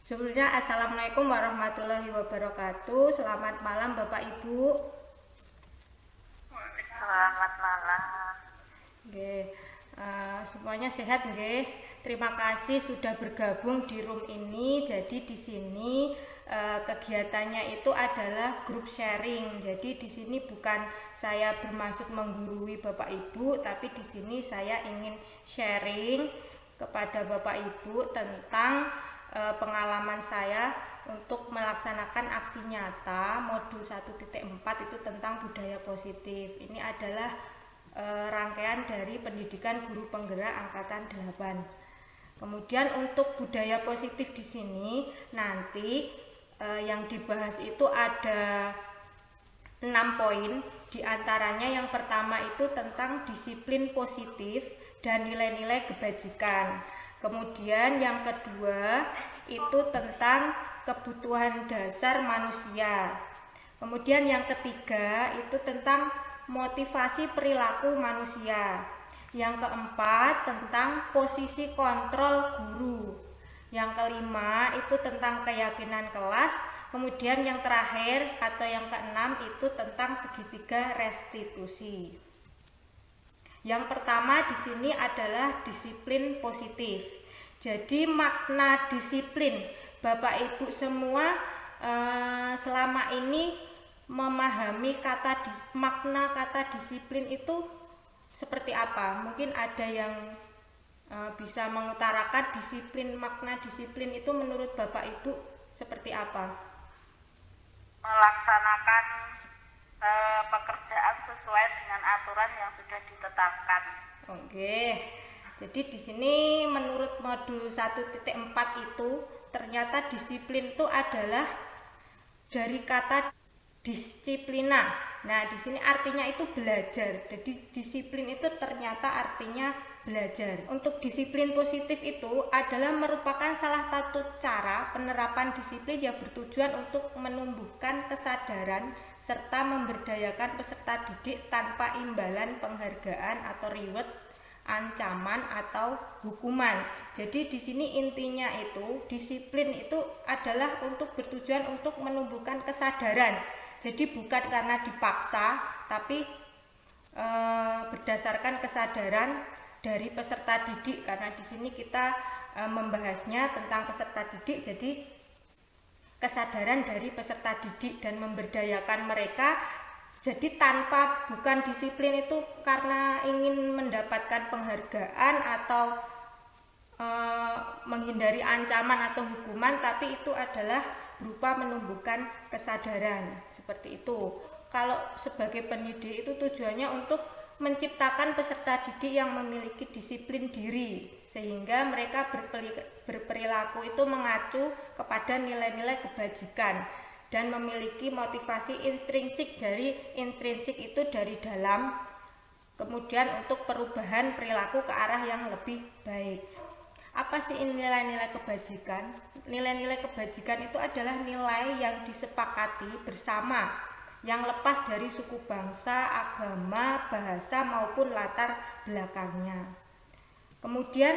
Sebelumnya Assalamualaikum warahmatullahi wabarakatuh. Selamat malam Bapak Ibu. Selamat malam. Nggih, semuanya sehat nggih. Terima kasih sudah bergabung di room ini. Jadi di sini kegiatannya itu adalah grup sharing. Jadi di sini bukan saya bermaksud menggurui Bapak Ibu, tapi di sini saya ingin sharing kepada Bapak Ibu tentang pengalaman saya untuk melaksanakan aksi nyata modul 1.4 itu tentang budaya positif. Ini adalah rangkaian dari pendidikan guru penggerak angkatan 8. Kemudian untuk budaya positif di sini nanti yang dibahas itu ada 6 poin. Di antaranya yang pertama itu tentang disiplin positif dan nilai-nilai kebajikan. Kemudian yang kedua itu tentang kebutuhan dasar manusia. Kemudian yang ketiga itu tentang motivasi perilaku manusia. Yang keempat tentang posisi kontrol guru. Yang kelima itu tentang keyakinan kelas. Kemudian yang terakhir atau yang keenam itu tentang segitiga restitusi. Yang pertama di sini adalah disiplin positif. Jadi makna disiplin, Bapak Ibu semua selama ini memahami makna kata disiplin itu seperti apa? Mungkin ada yang bisa mengutarakan makna disiplin itu menurut Bapak Ibu seperti apa? Melaksanakan pekerjaan sesuai dengan aturan yang sudah ditetapkan. Oke. Jadi di sini menurut modul 1.4 itu ternyata disiplin itu adalah dari kata disiplina. Nah, di sini artinya itu belajar. Jadi disiplin itu ternyata artinya belajar. Untuk disiplin positif itu adalah merupakan salah satu cara penerapan disiplin yang bertujuan untuk menumbuhkan kesadaran serta memberdayakan peserta didik tanpa imbalan penghargaan atau reward, ancaman atau hukuman. Jadi di sini intinya itu disiplin itu adalah untuk bertujuan untuk menumbuhkan kesadaran. Jadi bukan karena dipaksa, tapi berdasarkan kesadaran dari peserta didik. Karena di sini kita membahasnya tentang peserta didik. Jadi kesadaran dari peserta didik dan memberdayakan mereka. Jadi bukan disiplin itu karena ingin mendapatkan penghargaan atau menghindari ancaman atau hukuman, tapi itu adalah berupa menumbuhkan kesadaran seperti itu. Kalau sebagai pendidik itu tujuannya untuk menciptakan peserta didik yang memiliki disiplin diri sehingga mereka berperilaku itu mengacu kepada nilai-nilai kebajikan dan memiliki motivasi intrinsik. Dari intrinsik itu dari dalam, kemudian untuk perubahan perilaku ke arah yang lebih baik. Apa sih nilai-nilai kebajikan? Nilai-nilai kebajikan itu adalah nilai yang disepakati bersama, yang lepas dari suku bangsa, agama, bahasa maupun latar belakangnya. Kemudian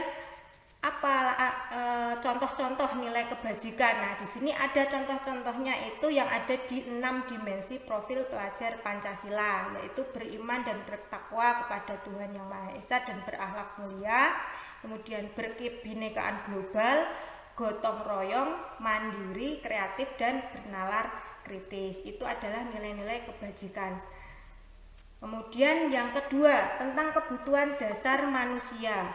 contoh-contoh nilai kebajikan? Nah, di sini ada contoh-contohnya itu yang ada di 6 dimensi profil pelajar Pancasila, yaitu beriman dan bertakwa kepada Tuhan Yang Maha Esa dan berakhlak mulia, kemudian berkebinekaan global, gotong royong, mandiri, kreatif, dan bernalar kritis. Itu adalah nilai-nilai kebajikan. Kemudian yang kedua tentang kebutuhan dasar manusia.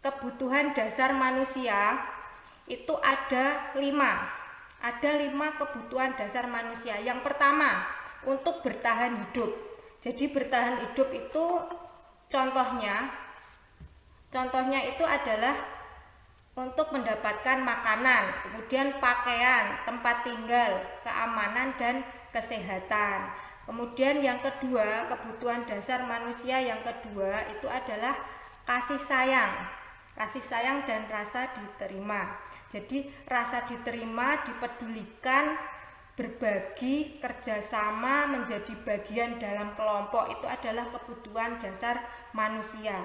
Kebutuhan dasar manusia itu ada 5 kebutuhan dasar manusia. Yang pertama untuk bertahan hidup. Jadi bertahan hidup itu contohnya itu adalah untuk mendapatkan makanan, kemudian pakaian, tempat tinggal, keamanan dan kesehatan. Kemudian yang kedua, kebutuhan dasar manusia yang kedua itu adalah kasih sayang dan rasa diterima. Jadi rasa diterima, dipedulikan, berbagi, kerjasama, menjadi bagian dalam kelompok itu adalah kebutuhan dasar manusia.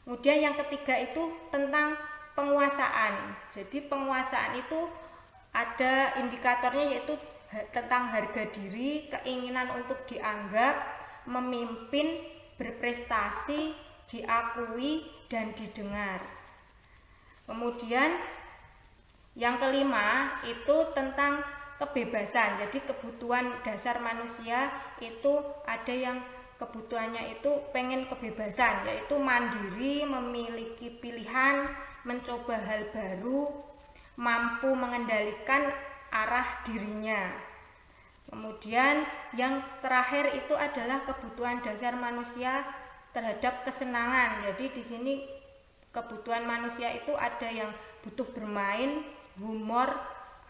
Kemudian yang ketiga itu tentang penguasaan. Jadi penguasaan itu ada indikatornya, yaitu tentang harga diri, keinginan untuk dianggap, memimpin, berprestasi, diakui dan didengar. Kemudian yang kelima itu tentang kebebasan. Jadi kebutuhan dasar manusia itu ada yang kebutuhannya itu pengen kebebasan, yaitu mandiri, memiliki pilihan, mencoba hal baru, mampu mengendalikan arah dirinya. Kemudian yang terakhir itu adalah kebutuhan dasar manusia terhadap kesenangan. Jadi di sini kebutuhan manusia itu ada yang butuh bermain, humor,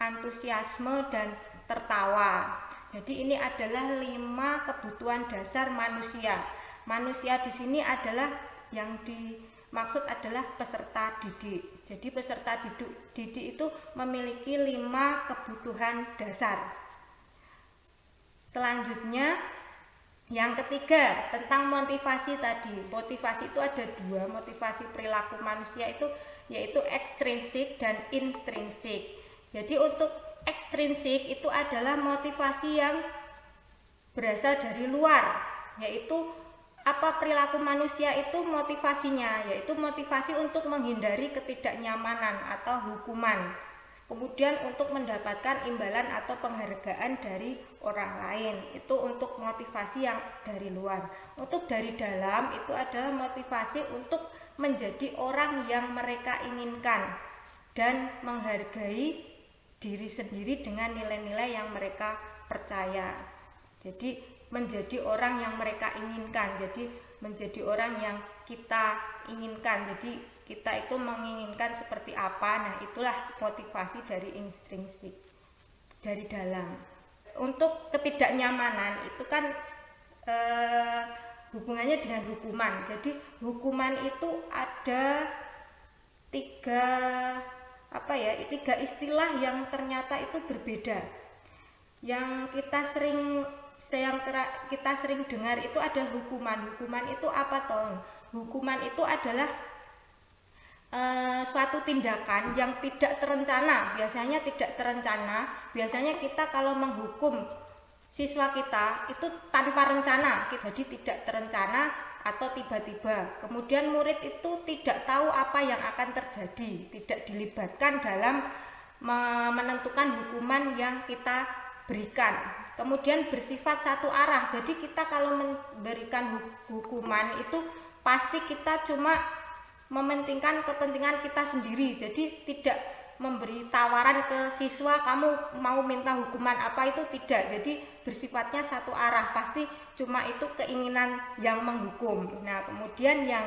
antusiasme, dan tertawa. Jadi ini adalah 5 kebutuhan dasar manusia. Manusia di sini adalah yang dimaksud adalah peserta didik. Jadi peserta didik itu memiliki 5 kebutuhan dasar. Selanjutnya yang ketiga tentang motivasi tadi. Motivasi itu ada 2, motivasi perilaku manusia itu yaitu ekstrinsik dan intrinsik. Jadi untuk ekstrinsik itu adalah motivasi yang berasal dari luar, yaitu apa perilaku manusia itu motivasinya, yaitu motivasi untuk menghindari ketidaknyamanan atau hukuman, kemudian untuk mendapatkan imbalan atau penghargaan dari orang lain. Itu untuk motivasi yang dari luar. Untuk dari dalam itu adalah motivasi untuk menjadi orang yang mereka inginkan dan menghargai diri sendiri dengan nilai-nilai yang mereka percaya. Jadi menjadi orang yang mereka inginkan, jadi menjadi orang yang kita inginkan. Jadi kita itu menginginkan seperti apa. Nah, itulah motivasi dari intrinsik, dari dalam. Untuk ketidaknyamanan itu kan hubungannya dengan hukuman. Jadi hukuman itu ada 3 istilah yang ternyata itu berbeda. Yang kita sering dengar itu adalah hukuman. Hukuman itu apa toh? Hukuman itu adalah suatu tindakan yang tidak terencana. Biasanya tidak terencana. Biasanya kita kalau menghukum siswa kita itu tanpa rencana, jadi tidak terencana atau tiba-tiba. Kemudian murid itu tidak tahu apa yang akan terjadi, tidak dilibatkan dalam menentukan hukuman yang kita berikan. Kemudian bersifat satu arah. Jadi kita kalau memberikan hukuman itu pasti kita cuma mementingkan kepentingan kita sendiri. Jadi tidak memberi tawaran ke siswa, kamu mau minta hukuman apa, itu tidak. Jadi bersifatnya satu arah, pasti cuma itu keinginan yang menghukum. Nah, kemudian yang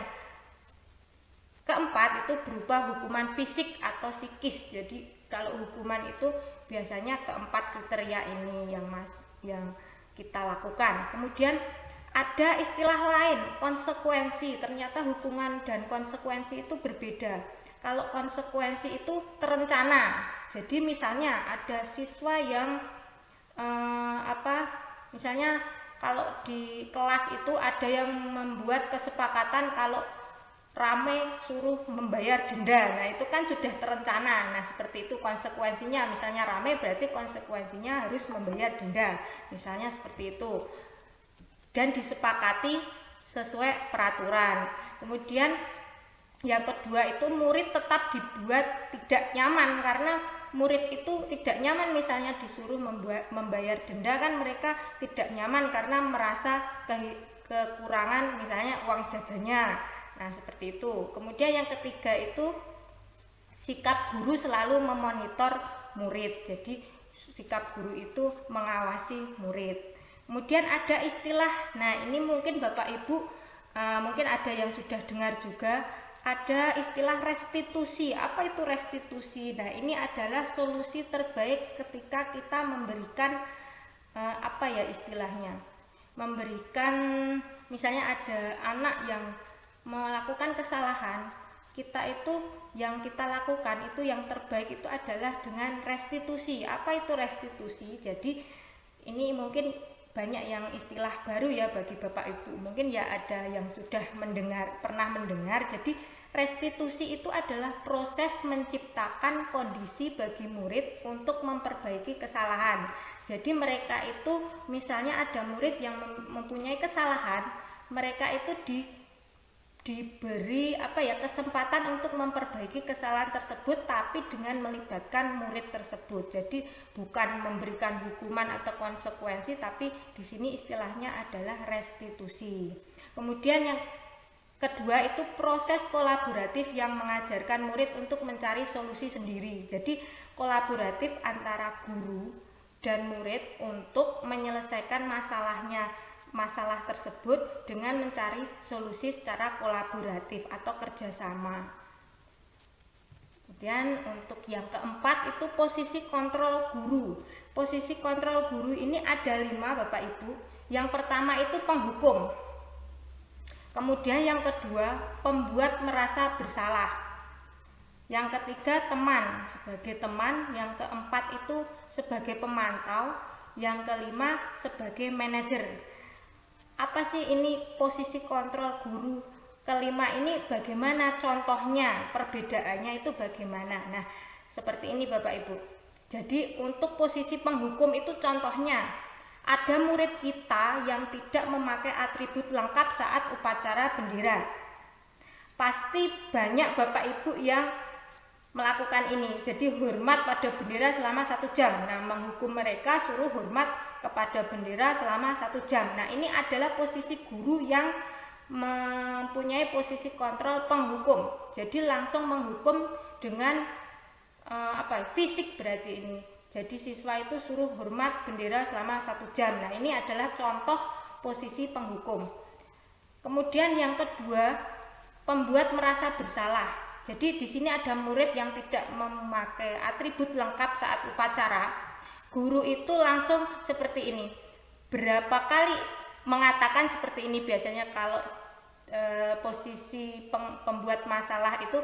keempat itu berupa hukuman fisik atau psikis. Jadi kalau hukuman itu biasanya keempat kriteria ini yang kita lakukan. Kemudian ada istilah lain, konsekuensi. Ternyata hukuman dan konsekuensi itu berbeda. Kalau konsekuensi itu terencana. Jadi misalnya ada siswa yang misalnya kalau di kelas itu ada yang membuat kesepakatan kalau rame suruh membayar denda. Nah, itu kan sudah terencana. Nah, seperti itu konsekuensinya. Misalnya rame berarti konsekuensinya harus membayar denda. Misalnya seperti itu. Dan disepakati sesuai peraturan. Kemudian yang kedua itu murid tetap dibuat tidak nyaman, karena murid itu tidak nyaman misalnya disuruh membayar denda, kan mereka tidak nyaman karena merasa kekurangan misalnya uang jajannya. Nah, seperti itu. Kemudian yang ketiga itu sikap guru selalu memonitor murid. Jadi sikap guru itu mengawasi murid. Kemudian ada istilah, nah ini mungkin Bapak Ibu mungkin ada yang sudah dengar juga, ada istilah restitusi. Apa itu restitusi? Nah, ini adalah solusi terbaik ketika kita memberikan istilahnya, memberikan misalnya ada anak yang melakukan kesalahan, kita itu yang kita lakukan itu yang terbaik itu adalah dengan restitusi. Apa itu restitusi? Jadi ini mungkin banyak yang istilah baru ya bagi Bapak Ibu. Mungkin ya ada yang sudah pernah mendengar. Jadi restitusi itu adalah proses menciptakan kondisi bagi murid untuk memperbaiki kesalahan. Jadi mereka itu misalnya ada murid yang mempunyai kesalahan, mereka itu diberi kesempatan untuk memperbaiki kesalahan tersebut, tapi dengan melibatkan murid tersebut. Jadi bukan memberikan hukuman atau konsekuensi, tapi di sini istilahnya adalah restitusi. Kemudian yang kedua itu proses kolaboratif yang mengajarkan murid untuk mencari solusi sendiri. Jadi kolaboratif antara guru dan murid untuk menyelesaikan masalah tersebut dengan mencari solusi secara kolaboratif atau kerjasama. Kemudian untuk yang keempat itu posisi kontrol guru. Posisi kontrol guru ini ada 5 Bapak Ibu. Yang pertama itu penghukum. Kemudian yang kedua pembuat merasa bersalah. Yang ketiga teman, sebagai teman. Yang keempat itu sebagai pemantau. Yang kelima sebagai manajer. Apa sih ini posisi kontrol guru? Kelima ini bagaimana contohnya, perbedaannya itu bagaimana? Nah, seperti ini Bapak Ibu. Jadi untuk posisi penghukum itu contohnya, ada murid kita yang tidak memakai atribut lengkap saat upacara bendera. Pasti banyak Bapak Ibu yang melakukan ini. Jadi hormat pada bendera selama 1 jam. Nah, menghukum mereka suruh hormat kepada bendera selama 1 jam. Nah, ini adalah posisi guru yang mempunyai posisi kontrol penghukum. Jadi langsung menghukum dengan fisik berarti ini. Jadi siswa itu suruh hormat bendera selama 1 jam. Nah, ini adalah contoh posisi penghukum. Kemudian yang kedua, pembuat merasa bersalah. Jadi di sini ada murid yang tidak memakai atribut lengkap saat upacara. Guru itu langsung seperti ini. Berapa kali mengatakan seperti ini biasanya kalau posisi pembuat masalah itu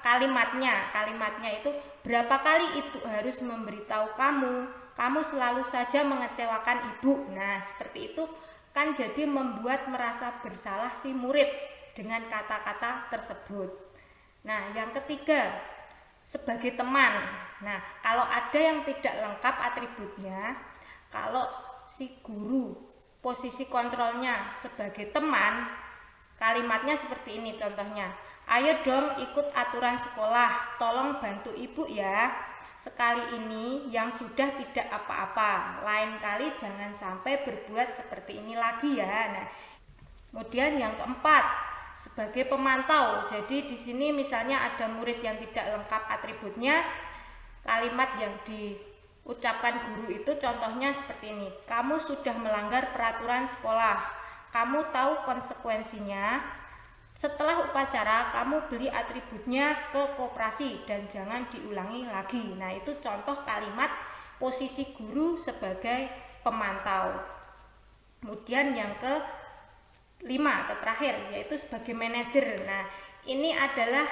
kalimatnya itu berapa kali ibu harus memberitahu kamu selalu saja mengecewakan ibu. Nah, seperti itu kan jadi membuat merasa bersalah si murid dengan kata-kata tersebut. Nah, yang ketiga sebagai teman. Nah, kalau ada yang tidak lengkap atributnya, kalau si guru posisi kontrolnya sebagai teman, kalimatnya seperti ini contohnya. Ayo dong ikut aturan sekolah, tolong bantu ibu ya. Sekali ini yang sudah tidak apa-apa, lain kali jangan sampai berbuat seperti ini lagi ya. Nah, kemudian yang keempat sebagai pemantau. Jadi di sini misalnya ada murid yang tidak lengkap atributnya, kalimat yang diucapkan guru itu contohnya seperti ini. Kamu sudah melanggar peraturan sekolah. Kamu tahu konsekuensinya. Setelah upacara kamu beli atributnya ke koperasi dan jangan diulangi lagi. Nah, itu contoh kalimat posisi guru sebagai pemantau. Kemudian yang kelima atau terakhir yaitu sebagai manajer. Nah, ini adalah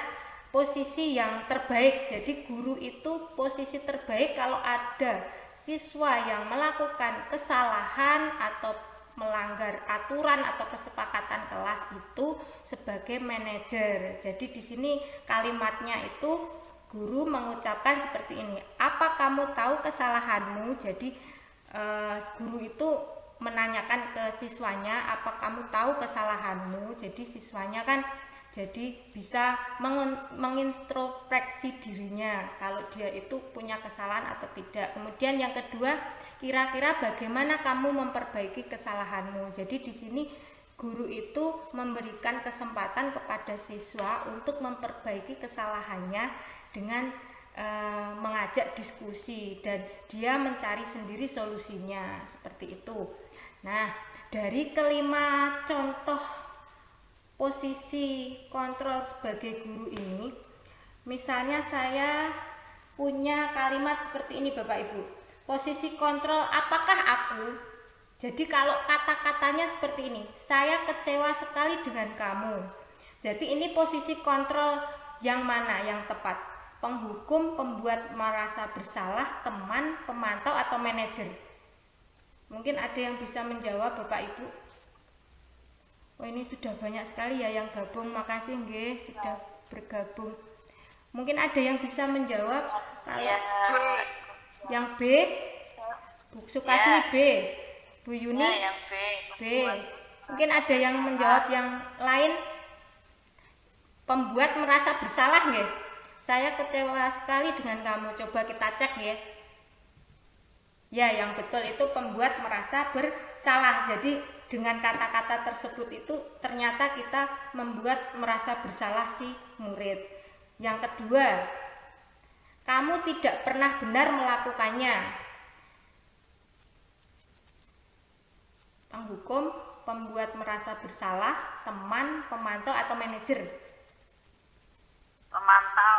posisi yang terbaik. Jadi guru itu posisi terbaik kalau ada siswa yang melakukan kesalahan atau melanggar aturan atau kesepakatan kelas itu sebagai manajer. Jadi di sini kalimatnya itu guru mengucapkan seperti ini. Apa kamu tahu kesalahanmu? Jadi guru itu menanyakan ke siswanya, apa kamu tahu kesalahanmu? Jadi siswanya kan jadi bisa mengintrospeksi dirinya kalau dia itu punya kesalahan atau tidak. Kemudian yang kedua, kira-kira bagaimana kamu memperbaiki kesalahanmu? Jadi di sini guru itu memberikan kesempatan kepada siswa untuk memperbaiki kesalahannya dengan mengajak diskusi dan dia mencari sendiri solusinya, seperti itu. Nah, dari kelima contoh posisi kontrol sebagai guru ini, misalnya saya punya kalimat seperti ini Bapak Ibu. Posisi kontrol apakah aku? Jadi kalau kata-katanya seperti ini, saya kecewa sekali dengan kamu. Jadi ini posisi kontrol yang mana yang tepat? Penghukum, pembuat merasa bersalah, teman, pemantau, atau manajer? Mungkin ada yang bisa menjawab Bapak Ibu. Oh, ini sudah banyak sekali ya yang gabung. Makasih nggih sudah bergabung. Mungkin ada yang bisa menjawab. Kalau Iya. yang B, Bu Sukasmi B, Bu Yuni Ya, yang B. B. Mungkin ada yang menjawab yang lain. Pembuat merasa bersalah nggih. Saya kecewa sekali dengan kamu. Coba kita cek ya. Ya, yang betul itu pembuat merasa bersalah. Jadi dengan kata-kata tersebut itu ternyata kita membuat merasa bersalah si murid. Yang kedua, kamu tidak pernah benar melakukannya. Penghukum, pembuat merasa bersalah, teman, pemantau atau manajer? Pemantau.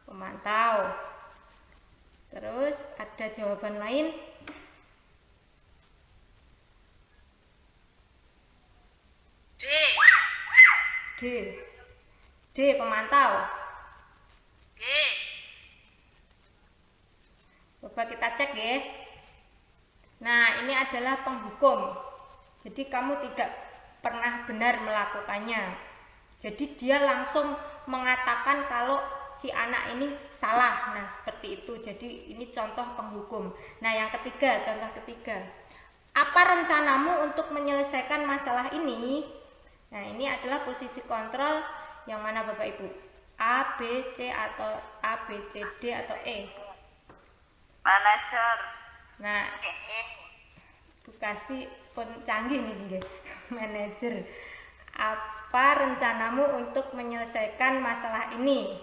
Pemantau. Terus ada jawaban lain? D. D. D, pemantau. G. Coba kita cek ya. Nah, ini adalah penghukum. Jadi kamu tidak pernah benar melakukannya. Jadi dia langsung mengatakan kalau si anak ini salah. Nah, seperti itu. Jadi ini contoh penghukum. Nah, yang ketiga, contoh ketiga. Apa rencanamu untuk menyelesaikan masalah ini? Nah, ini adalah posisi kontrol yang mana Bapak Ibu? A, B, C atau A, B, C, D atau E? Manajer. Nah, E. Bu Kaspi pun canggih nih nggih. Manajer. Apa rencanamu untuk menyelesaikan masalah ini?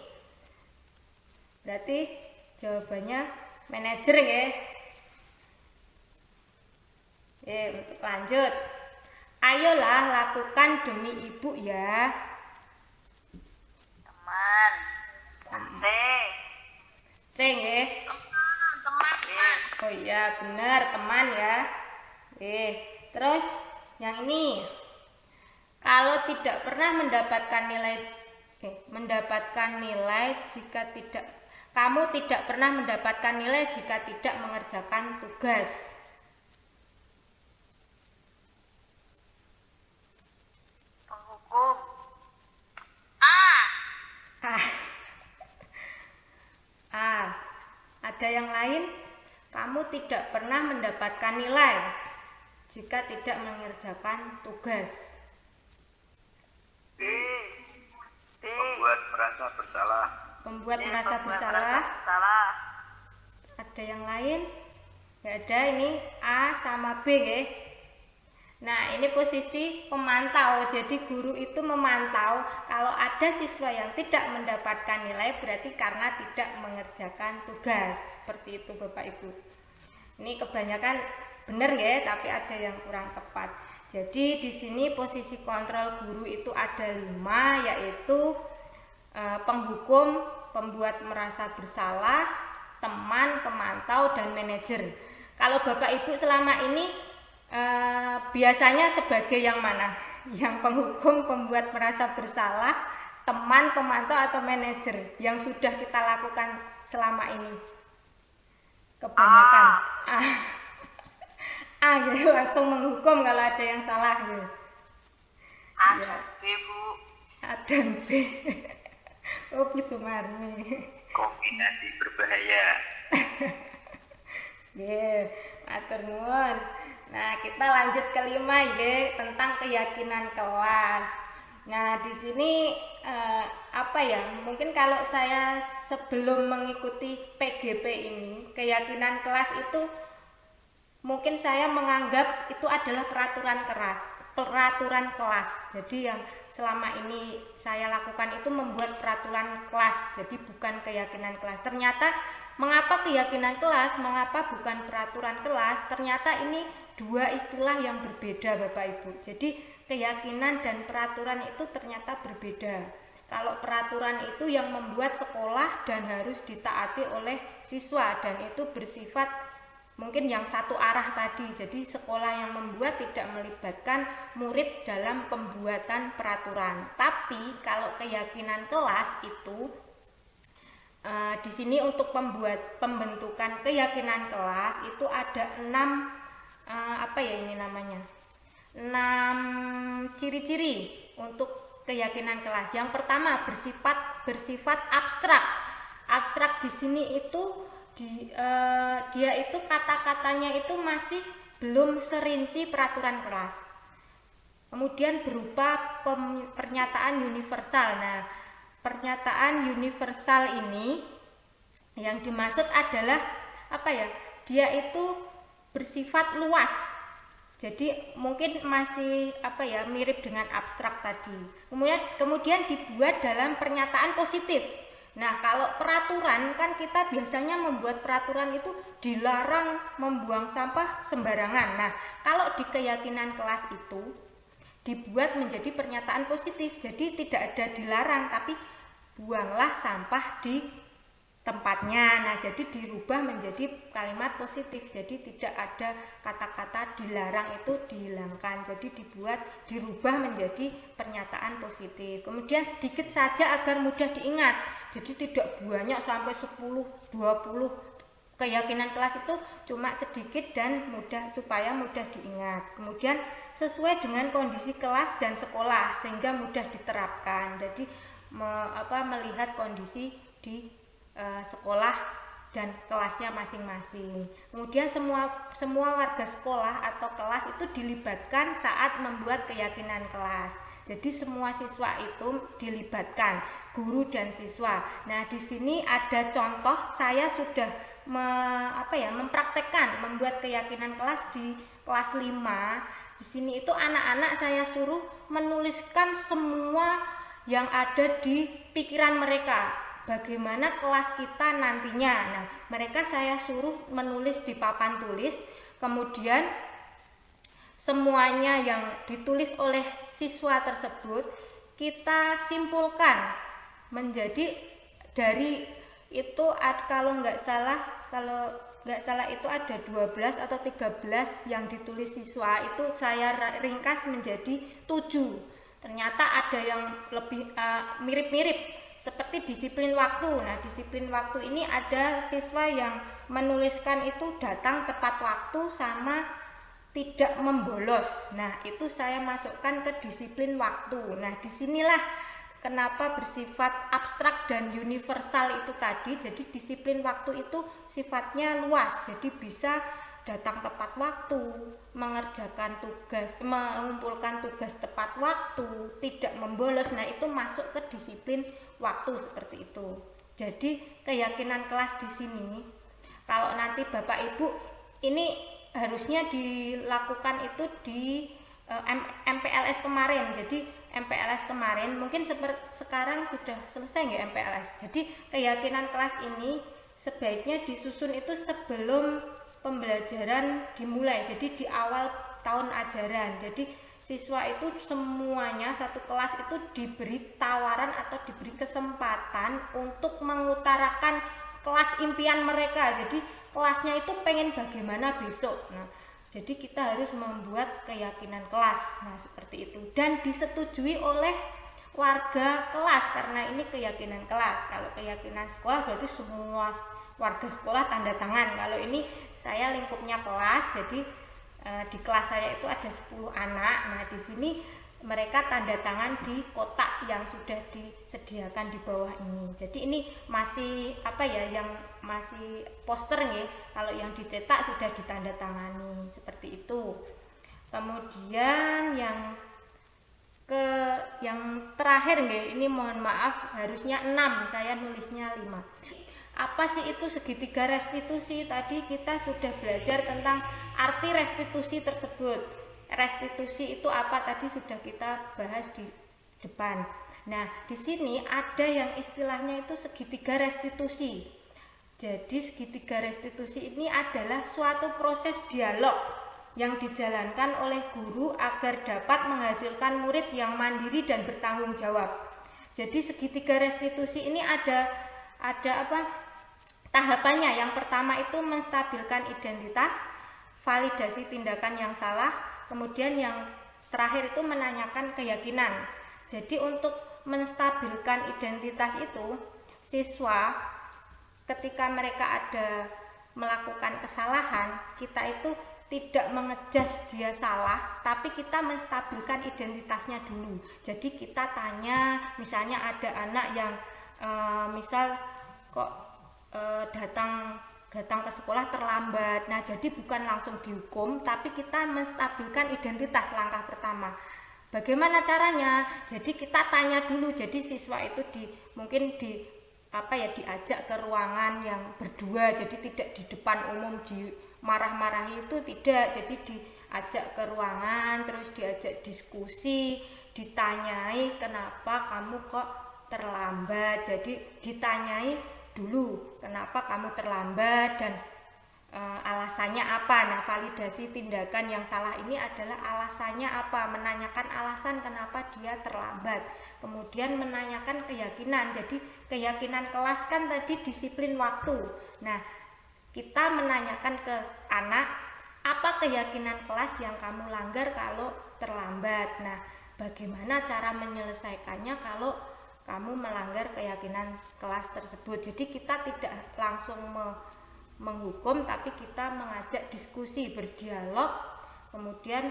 Berarti jawabannya manajer nggih. Untuk lanjut. Ayolah lakukan demi ibu ya. Teman. C. C nggih. Teman. Oh iya, benar, teman ya. Terus yang ini. Kalau tidak pernah mendapatkan nilai jika tidak kamu tidak pernah mendapatkan nilai jika tidak mengerjakan tugas. Penghukum. A. Ada yang lain? Kamu tidak pernah mendapatkan nilai jika tidak mengerjakan tugas. B. D. Membuat merasa bersalah. Membuat D. merasa Membuat bersalah. bersalah. Ada yang lain? Gak ada, ini A sama B ya. Nah, ini posisi pemantau. Jadi guru itu memantau kalau ada siswa yang tidak mendapatkan nilai berarti karena tidak mengerjakan tugas. Seperti itu Bapak Ibu. Ini kebanyakan benar ya, tapi ada yang kurang tepat. Jadi di sini posisi kontrol guru itu ada 5, yaitu penghukum, pembuat merasa bersalah, teman, pemantau, dan manajer. Kalau Bapak Ibu selama ini biasanya sebagai yang mana? Yang penghukum, pembuat merasa bersalah, teman, pemantau, atau manajer yang sudah kita lakukan selama ini? Kebanyakan ya, langsung menghukum kalau ada yang salah ya. A. Ya. B, Bu. A dan B. Oh, Bu Sumarni. Kombinasi berbahaya. Matur nuwun. Nah, kita lanjut ke 5 ya, tentang keyakinan kelas. Nah, di sini mungkin kalau saya sebelum mengikuti PGP ini, keyakinan kelas itu mungkin saya menganggap itu adalah peraturan kelas. Jadi yang selama ini saya lakukan itu membuat peraturan kelas, jadi bukan keyakinan kelas. Ternyata mengapa keyakinan kelas, mengapa bukan peraturan kelas? Ternyata ini dua istilah yang berbeda Bapak Ibu. Jadi keyakinan dan peraturan itu ternyata berbeda. Kalau peraturan itu yang membuat sekolah dan harus ditaati oleh siswa, dan itu bersifat mungkin yang satu arah tadi. Jadi sekolah yang membuat tidak melibatkan murid dalam pembuatan peraturan. Tapi kalau keyakinan kelas itu di sini untuk pembentukan keyakinan kelas itu ada 6 ciri-ciri untuk keyakinan kelas. Yang pertama, bersifat abstrak. Abstrak di sini itu dia itu kata-katanya itu masih belum serinci peraturan kelas. Kemudian berupa pernyataan universal. Nah, pernyataan universal ini yang dimaksud adalah apa ya? Dia itu bersifat luas. Jadi mungkin masih apa ya, mirip dengan abstrak tadi. Kemudian dibuat dalam pernyataan positif. Nah, kalau peraturan kan kita biasanya membuat peraturan itu dilarang membuang sampah sembarangan. Nah, kalau di keyakinan kelas itu dibuat menjadi pernyataan positif. Jadi tidak ada dilarang, tapi buanglah sampah di tempatnya. Nah, jadi dirubah menjadi kalimat positif. Jadi tidak ada kata-kata dilarang itu dihilangkan. Jadi dirubah menjadi pernyataan positif. Kemudian sedikit saja agar mudah diingat. Jadi tidak banyak sampai 10, 20. Keyakinan kelas itu cuma sedikit dan mudah supaya mudah diingat. Kemudian sesuai dengan kondisi kelas dan sekolah sehingga mudah diterapkan. Jadi melihat kondisi di sekolah dan kelasnya masing-masing. Kemudian semua warga sekolah atau kelas itu dilibatkan saat membuat keyakinan kelas. Jadi semua siswa itu dilibatkan, guru dan siswa. Nah, di sini ada contoh saya sudah mempraktekkan membuat keyakinan kelas di kelas 5. Di sini itu anak-anak saya suruh menuliskan semua yang ada di pikiran mereka. Bagaimana kelas kita nantinya. Nah, mereka saya suruh menulis di papan tulis. Kemudian semuanya yang ditulis oleh siswa tersebut kita simpulkan menjadi dari itu kalau nggak salah itu ada 12 atau 13 yang ditulis siswa, itu saya ringkas menjadi 7. Ternyata ada yang lebih mirip-mirip seperti disiplin waktu. Nah, disiplin waktu ini ada siswa yang menuliskan itu datang tepat waktu sama tidak membolos. Nah, itu saya masukkan ke disiplin waktu. Nah, disinilah kenapa bersifat abstrak dan universal itu tadi. Jadi disiplin waktu itu sifatnya luas. Jadi bisa datang tepat waktu, mengerjakan tugas, mengumpulkan tugas tepat waktu, tidak membolos. Nah, itu masuk ke disiplin waktu seperti itu. Jadi keyakinan kelas di sini, kalau nanti Bapak Ibu ini harusnya dilakukan itu di MPLS kemarin. Jadi MPLS kemarin mungkin sekarang sudah selesai nggak MPLS. Jadi keyakinan kelas ini sebaiknya disusun itu sebelum pembelajaran dimulai. Jadi di awal tahun ajaran. Jadi siswa itu semuanya satu kelas itu diberi tawaran atau diberi kesempatan untuk mengutarakan kelas impian mereka. Jadi kelasnya itu pengen bagaimana besok. Nah, jadi kita harus membuat keyakinan kelas. Nah, seperti itu. Dan disetujui oleh warga kelas karena ini keyakinan kelas. Kalau keyakinan sekolah berarti semua warga sekolah tanda tangan. Kalau ini saya lingkupnya kelas, jadi di kelas saya itu ada 10 anak. Nah, di sini mereka tanda tangan di kotak yang sudah disediakan di bawah ini. Jadi ini masih yang masih poster nih. Kalau yang dicetak sudah ditandatangani seperti itu. Kemudian yang terakhir nih, ini mohon maaf harusnya 6, saya nulisnya 5. Apa sih itu segitiga restitusi? Tadi kita sudah belajar tentang arti restitusi tersebut. Restitusi itu apa tadi sudah kita bahas di depan. Nah, di sini ada yang istilahnya itu segitiga restitusi. Jadi segitiga restitusi ini adalah suatu proses dialog yang dijalankan oleh guru agar dapat menghasilkan murid yang mandiri dan bertanggung jawab. Jadi segitiga restitusi ini ada tahapannya. Yang pertama itu menstabilkan identitas, validasi tindakan yang salah. Kemudian yang terakhir itu menanyakan keyakinan. Jadi untuk menstabilkan identitas itu, siswa ketika mereka ada melakukan kesalahan, kita itu tidak mengejas dia salah, tapi kita menstabilkan identitasnya dulu. Jadi kita tanya, misalnya ada anak yang misal kok datang ke sekolah terlambat. Nah, jadi bukan langsung dihukum, tapi kita menstabilkan identitas langkah pertama. Bagaimana caranya? Jadi kita tanya dulu. Jadi siswa itu mungkin diajak ke ruangan yang berdua. Jadi tidak di depan umum marah-marahi itu tidak. Jadi diajak ke ruangan, terus diajak diskusi, ditanyai kenapa kamu kok terlambat. Jadi ditanyai dulu kenapa kamu terlambat dan alasannya apa. Nah, validasi tindakan yang salah ini adalah alasannya apa, menanyakan alasan kenapa dia terlambat. Kemudian menanyakan keyakinan. Jadi keyakinan kelas kan tadi disiplin waktu. Nah, kita menanyakan ke anak, apa keyakinan kelas yang kamu langgar kalau terlambat. Nah, bagaimana cara menyelesaikannya kalau kamu melanggar keyakinan kelas tersebut. Jadi kita tidak langsung menghukum, tapi kita mengajak diskusi, berdialog, kemudian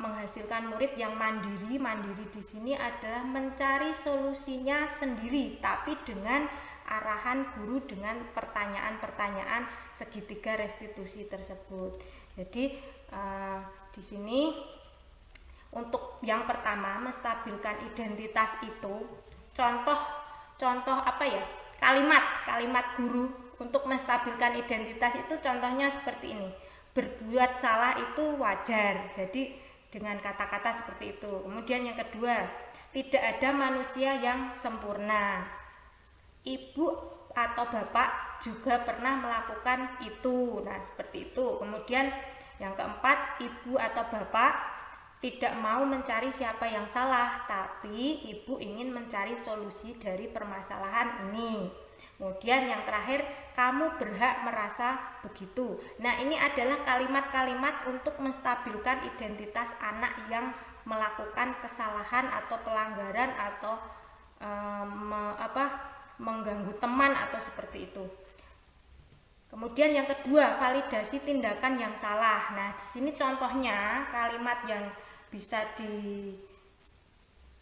menghasilkan murid yang mandiri. Mandiri di sini adalah mencari solusinya sendiri, tapi dengan arahan guru, dengan pertanyaan-pertanyaan segitiga restitusi tersebut. Jadi di sini untuk yang pertama, menstabilkan identitas itu contoh kalimat guru untuk menstabilkan identitas itu contohnya seperti ini. Berbuat salah itu wajar. Jadi dengan kata-kata seperti itu. Kemudian yang kedua, tidak ada manusia yang sempurna. Ibu atau bapak juga pernah melakukan itu. Nah, seperti itu. Kemudian yang keempat, ibu atau bapak tidak mau mencari siapa yang salah, tapi ibu ingin mencari solusi dari permasalahan ini. Kemudian yang terakhir, kamu berhak merasa begitu. Nah, ini adalah kalimat-kalimat untuk menstabilkan identitas anak yang melakukan kesalahan atau pelanggaran atau mengganggu teman atau seperti itu. Kemudian yang kedua, validasi tindakan yang salah. Nah, di sini contohnya kalimat yang bisa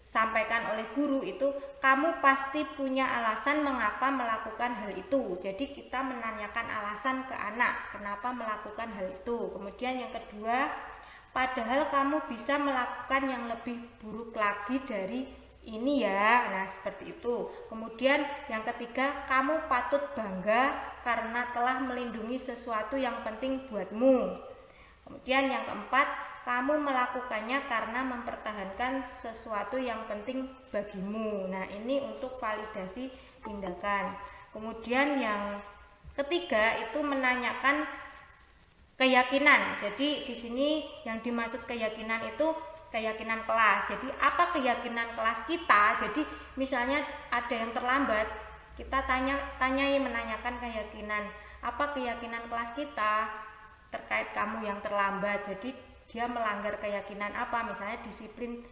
disampaikan oleh guru itu, kamu pasti punya alasan mengapa melakukan hal itu. Jadi kita menanyakan alasan ke anak kenapa melakukan hal itu. Kemudian yang kedua, padahal kamu bisa melakukan yang lebih buruk lagi dari ini ya. Nah, seperti itu. Kemudian yang ketiga, kamu patut bangga karena telah melindungi sesuatu yang penting buatmu. Kemudian yang keempat, kamu melakukannya karena mempertahankan sesuatu yang penting bagimu. Nah, ini untuk validasi tindakan. Kemudian yang ketiga itu menanyakan keyakinan. Jadi di sini yang dimaksud keyakinan itu keyakinan kelas. Jadi apa keyakinan kelas kita? Jadi misalnya ada yang terlambat, kita tanyai menanyakan keyakinan. Apa keyakinan kelas kita terkait kamu yang terlambat? Jadi dia melanggar keyakinan apa? Misalnya disiplin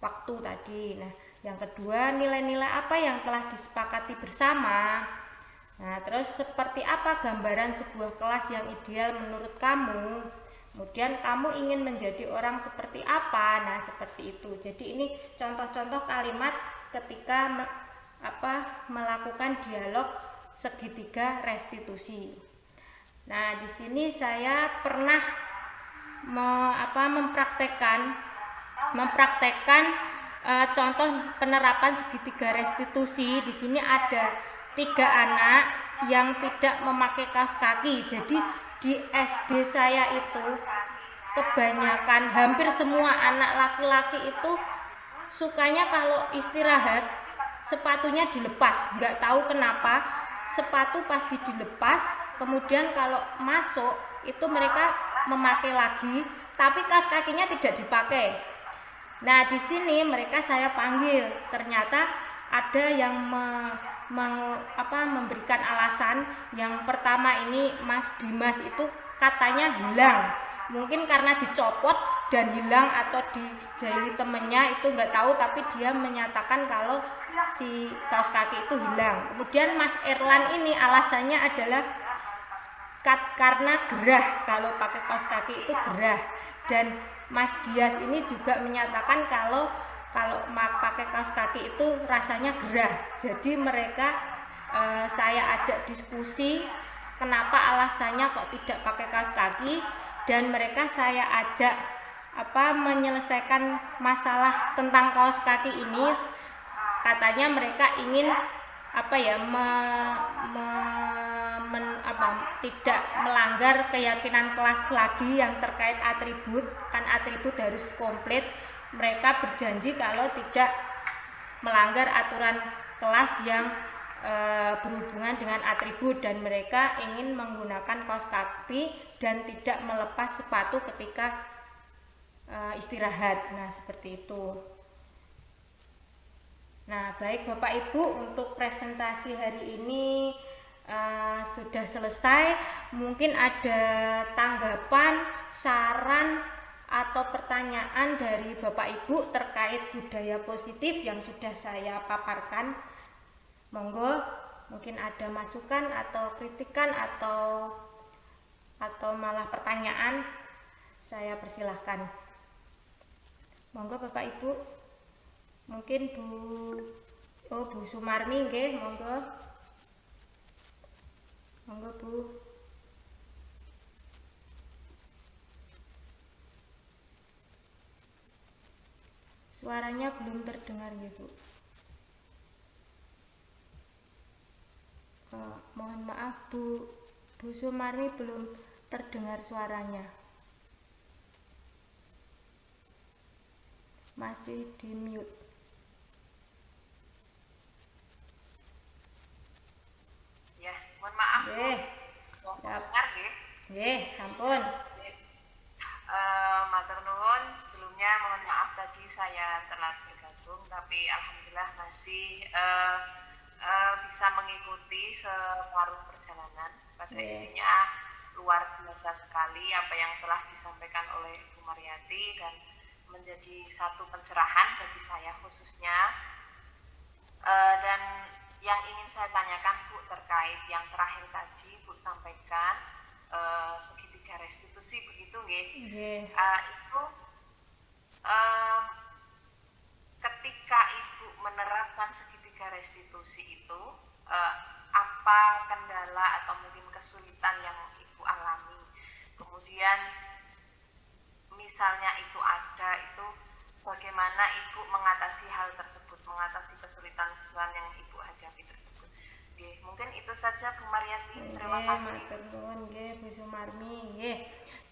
waktu tadi. Nah, yang kedua, nilai-nilai apa yang telah disepakati bersama. Nah, terus seperti apa gambaran sebuah kelas yang ideal menurut kamu? Kemudian kamu ingin menjadi orang seperti apa? Nah, seperti itu. Jadi ini contoh-contoh kalimat ketika melakukan dialog segitiga restitusi. Nah, di sini saya pernah mempraktekkan contoh penerapan segitiga restitusi. Di sini ada 3 anak yang tidak memakai kaos kaki. Jadi di SD saya itu kebanyakan, hampir semua anak laki-laki itu sukanya kalau istirahat sepatunya dilepas. Nggak tahu kenapa sepatu pasti dilepas, kemudian kalau masuk itu mereka memakai lagi, tapi kaos kakinya tidak dipakai. Nah, di sini mereka saya panggil. Ternyata ada yang memberikan alasan. Yang pertama ini Mas Dimas itu katanya hilang. Mungkin karena dicopot dan hilang atau dijahili temennya, itu nggak tahu, tapi dia menyatakan kalau si kaos kaki itu hilang. Kemudian Mas Erlan ini alasannya adalah karena gerah, kalau pakai kaos kaki itu gerah. Dan Mas Dias ini juga menyatakan kalau pakai kaos kaki itu rasanya gerah. Jadi mereka saya ajak diskusi kenapa alasannya kok tidak pakai kaos kaki, dan mereka saya ajak menyelesaikan masalah tentang kaos kaki ini. Katanya mereka ingin tidak melanggar keyakinan kelas lagi yang terkait atribut, kan atribut harus komplit. Mereka berjanji kalau tidak melanggar aturan kelas yang berhubungan dengan atribut, dan mereka ingin menggunakan kaos kaki dan tidak melepas sepatu ketika istirahat. Nah, seperti itu. Nah, baik Bapak Ibu, untuk presentasi hari ini sudah selesai. Mungkin ada tanggapan, saran, atau pertanyaan dari Bapak Ibu terkait budaya positif yang sudah saya paparkan. Monggo, mungkin ada masukan atau kritikan atau malah pertanyaan, saya persilahkan. Monggo Bapak Ibu. Mungkin Bu Sumarmi nggih, monggo. Monggo Bu. Suaranya belum terdengar nggih, Bu. Mohon maaf Bu Sumarmi, belum terdengar suaranya. Masih di mute. Ya, mohon maaf. Nggih. Dengar nggih. Nggih, sampun. Matur nuwun, sebelumnya mohon maaf tadi saya telat bergabung, tapi alhamdulillah masih bisa mengikuti separuh perjalanan. Pada intinya luar biasa sekali apa yang telah disampaikan oleh Bu Mariati, dan menjadi satu pencerahan bagi saya khususnya. Dan yang ingin saya tanyakan Bu terkait yang terakhir tadi Bu sampaikan segitiga restitusi, begitu nggih? Itu ketika Ibu menerapkan segitiga restitusi itu apa kendala atau mungkin kesulitan yang Ibu alami? Kemudian misalnya itu ada, itu bagaimana Ibu mengatasi hal tersebut, mengatasi kesulitan-kesulitan yang Ibu hadapi tersebut. Oke, mungkin itu saja Bu Mariati. Terima kasih. Matur nuwun nggih Bu Sumarmi nggih.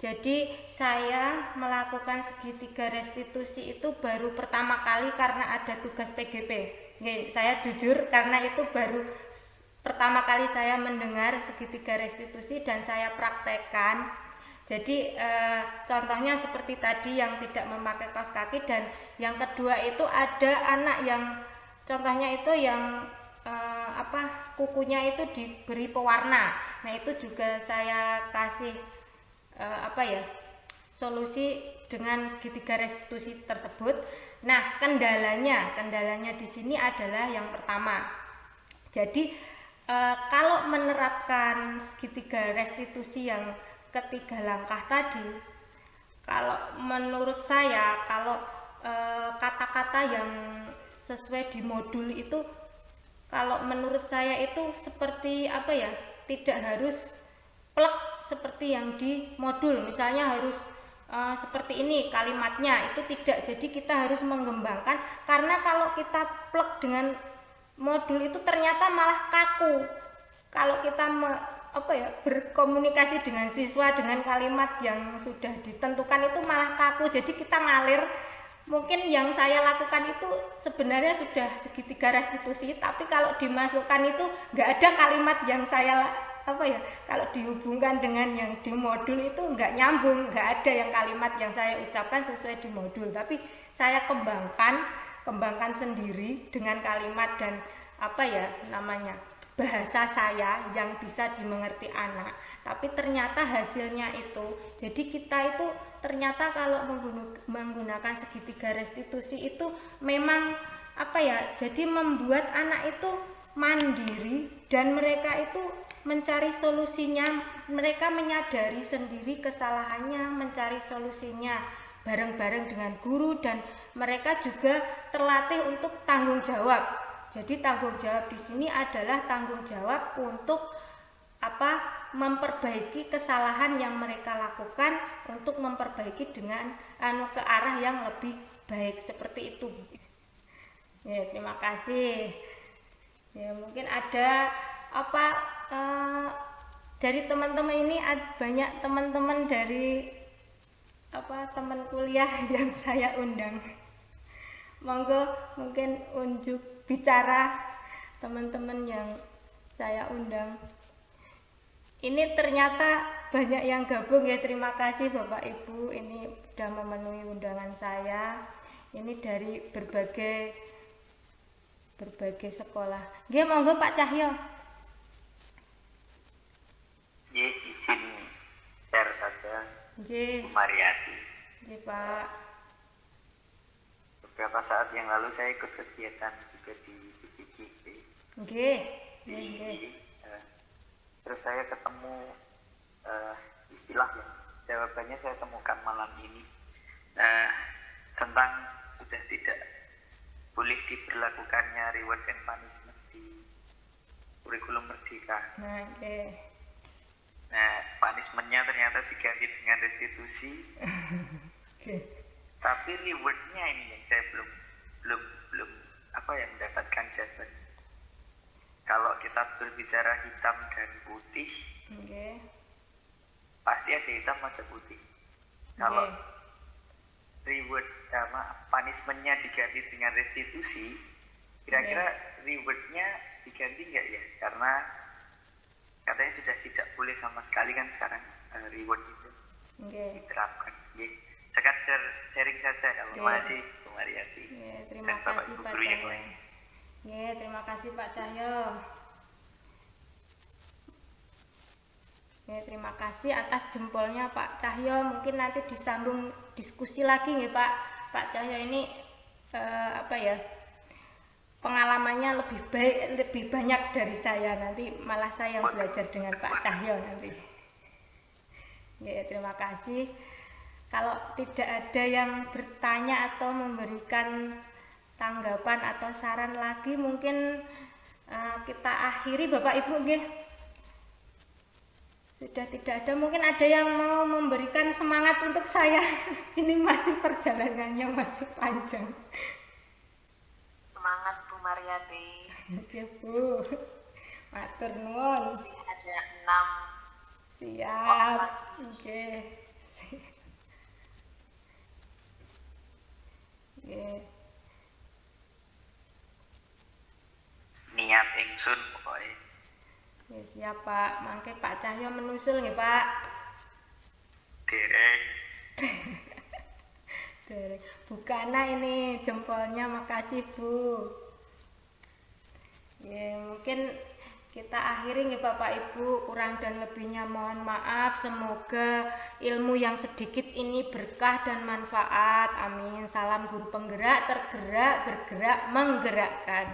Jadi saya melakukan segitiga restitusi itu baru pertama kali karena ada tugas PGP. Nggih, saya jujur karena itu baru pertama kali saya mendengar segitiga restitusi dan saya praktekkan. Jadi contohnya seperti tadi yang tidak memakai kaos kaki, dan yang kedua itu ada anak yang contohnya itu yang kukunya itu diberi pewarna. Nah, itu juga saya kasih solusi dengan segitiga restitusi tersebut. Nah, kendalanya di sini adalah yang pertama. Jadi kalau menerapkan segitiga restitusi yang ketiga langkah tadi, kalau menurut saya, kalau kata-kata yang sesuai di modul itu, kalau menurut saya itu seperti tidak harus plek seperti yang di modul. Misalnya harus seperti ini kalimatnya, itu tidak. Jadi kita harus mengembangkan, karena kalau kita plek dengan modul itu ternyata malah kaku. Kalau kita berkomunikasi dengan siswa dengan kalimat yang sudah ditentukan itu malah kaku, jadi kita ngalir. Mungkin yang saya lakukan itu sebenarnya sudah segitiga restitusi, tapi kalau dimasukkan itu nggak ada kalimat yang saya kalau dihubungkan dengan yang di modul itu nggak nyambung, nggak ada yang kalimat yang saya ucapkan sesuai di modul, tapi saya kembangkan sendiri dengan kalimat dan bahasa saya yang bisa dimengerti anak. Tapi ternyata hasilnya itu, jadi kita itu ternyata kalau menggunakan segitiga restitusi itu memang jadi membuat anak itu mandiri, dan mereka itu mencari solusinya, mereka menyadari sendiri kesalahannya, mencari solusinya bareng-bareng dengan guru, dan mereka juga terlatih untuk tanggung jawab. Jadi tanggung jawab di sini adalah tanggung jawab untuk memperbaiki kesalahan yang mereka lakukan untuk memperbaiki dengan ke arah yang lebih baik, seperti itu. Ya, terima kasih. Ya, mungkin ada dari teman-teman ini, banyak teman-teman dari teman kuliah yang saya undang. Monggo mungkin unjuk bicara teman-teman yang saya undang. Ini ternyata banyak yang gabung ya, terima kasih Bapak Ibu, ini sudah memenuhi undangan saya. Ini dari berbagai sekolah. Nggih, monggo Pak Cahyo. Nggih, izin share saja. Nggih. Bu Mariati. Nggih, Pak. Beberapa saat yang lalu saya ikut kegiatan juga di BPJP. Nggih. Nggih. Terus saya ketemu istilah yang jawabannya saya temukan malam ini tentang sudah tidak boleh diberlakukannya reward and punishment di kurikulum merdeka. Nah, punishmentnya ternyata diganti dengan restitusi. Tapi rewardnya ini yang saya belum mendapatkan jawaban. Kalau kita berbicara hitam dan putih, pasti ada hitam ada putih. Kalau reward punishmentnya diganti dengan restitusi, kira-kira rewardnya diganti nggak ya? Karena katanya sudah tidak boleh sama sekali kan sekarang reward itu diterapkan. Sekadar sharing saja. Terima kasih Bu Mariati. Terima kasih Pak Cahyo. Terima kasih Pak Cahyo. Terima kasih atas jempolnya Pak Cahyo. Mungkin nanti disambung diskusi lagi ya Pak Cahyo ini pengalamannya lebih banyak dari saya. Nanti malah saya yang belajar dengan Pak Cahyo nanti. Terima kasih. Kalau tidak ada yang bertanya atau memberikan tanggapan atau saran lagi, mungkin kita akhiri Bapak Ibu. Sudah tidak ada, mungkin ada yang mau memberikan semangat untuk saya. Ini masih perjalanannya masih panjang. Semangat Bu Mariati. Oke Bu, matur nuwun. Ada 6. Siap. Oke. Niat ingsun pokoknya. Siap Pak, mangke Pak Cahyo menusul nggih Pak. Dereng. Bukana ini jempolnya, makasih Bu. Mungkin kita akhiri nggih Bapak Ibu, kurang dan lebihnya mohon maaf. Semoga ilmu yang sedikit ini berkah dan manfaat. Amin. Salam guru penggerak, tergerak, bergerak, menggerakkan.